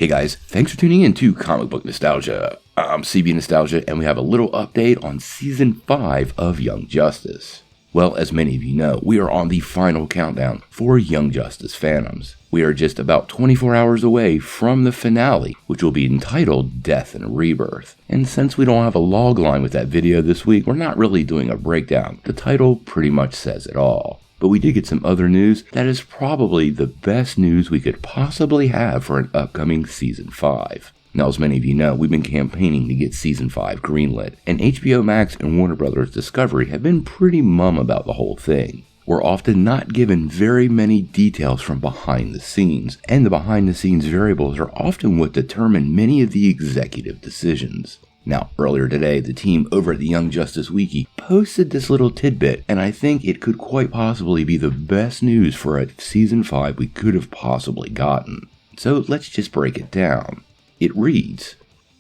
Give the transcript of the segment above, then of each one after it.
Hey guys, thanks for tuning in to Comic Book Nostalgia. I'm CB Nostalgia, and we have a little update on Season 5 of Young Justice. Well, as many of you know, we are on the final countdown for Young Justice Phantoms. We are just about 24 hours away from the finale, which will be entitled Death and Rebirth. And since we don't have a log line with that video this week, we're not really doing a breakdown. The title pretty much says it all. But we did get some other news that is probably the best news we could possibly have for an upcoming Season 5. Now, as many of you know, we've been campaigning to get Season 5 greenlit, and HBO Max and Warner Bros. Discovery have been pretty mum about the whole thing. We're often not given very many details from behind the scenes, and the behind the scenes variables are often what determine many of the executive decisions. Now, earlier today, the team over at the Young Justice Wiki posted this little tidbit, and I think it could quite possibly be the best news for a Season 5 we could have possibly gotten. So let's just break it down. It reads,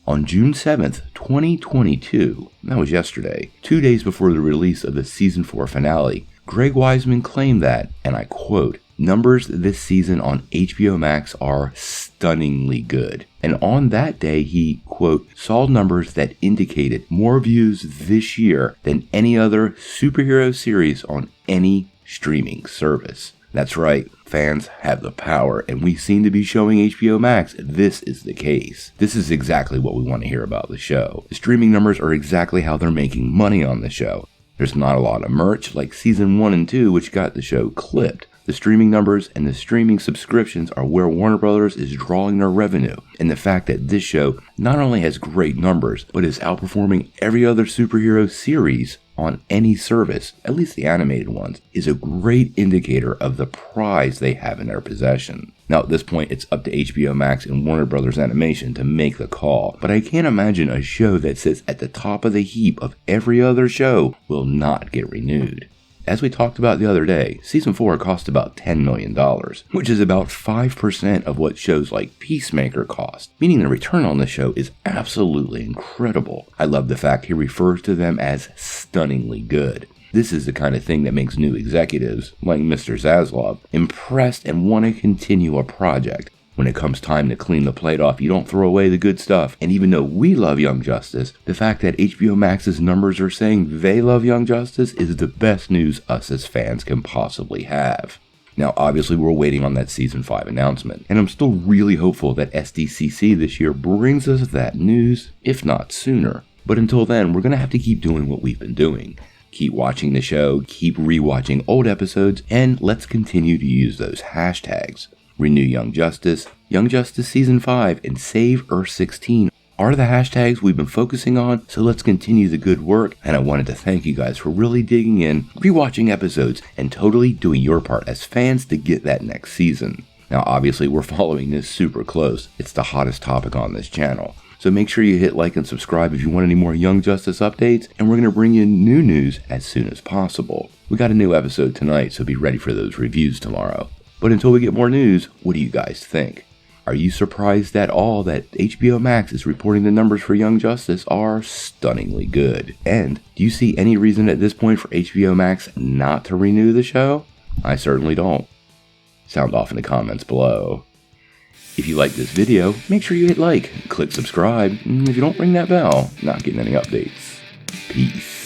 on June 7th, 2022, that was yesterday, 2 days before the release of the Season 4 finale, Greg Weisman claimed that, and I quote, numbers this season on HBO Max are stunningly good. And on that day, he, quote, saw numbers that indicated more views this year than any other superhero series on any streaming service. That's right, fans have the power, and we seem to be showing HBO Max this is the case. This is exactly what we want to hear about the show. The streaming numbers are exactly how they're making money on the show. There's not a lot of merch like Season 1 and 2, which got the show clipped. The streaming numbers and the streaming subscriptions are where Warner Bros. Is drawing their revenue, and the fact that this show not only has great numbers, but is outperforming every other superhero series on any service, at least the animated ones, is a great indicator of the prize they have in their possession. Now at this point, it's up to HBO Max and Warner Bros. Animation to make the call, but I can't imagine a show that sits at the top of the heap of every other show will not get renewed. As we talked about the other day, Season 4 cost about $10 million, which is about 5% of what shows like Peacemaker cost, meaning the return on the show is absolutely incredible. I love the fact he refers to them as stunningly good. This is the kind of thing that makes new executives, like Mr. Zaslav, impressed and want to continue a project. When it comes time to clean the plate off, you don't throw away the good stuff. And even though we love Young Justice, the fact that HBO Max's numbers are saying they love Young Justice is the best news us as fans can possibly have. Now, obviously, we're waiting on that Season 5 announcement, and I'm still really hopeful that SDCC this year brings us that news, if not sooner. But until then, we're going to have to keep doing what we've been doing. Keep watching the show, keep rewatching old episodes, and let's continue to use those hashtags. Renew Young Justice Season 5, and Save Earth 16 are the hashtags we've been focusing on, so let's continue the good work, and I wanted to thank you guys for really digging in, rewatching episodes, and totally doing your part as fans to get that next season. Now obviously we're following this super close, it's the hottest topic on this channel, so make sure you hit like and subscribe if you want any more Young Justice updates, and we're going to bring you new news as soon as possible. We got a new episode tonight, so be ready for those reviews tomorrow. But until we get more news, what do you guys think? Are you surprised at all that HBO Max is reporting the numbers for Young Justice are stunningly good? And do you see any reason at this point for HBO Max not to renew the show? I certainly don't. Sound off in the comments below. If you like this video, make sure you hit like, click subscribe, and if you don't ring that bell, not getting any updates. Peace.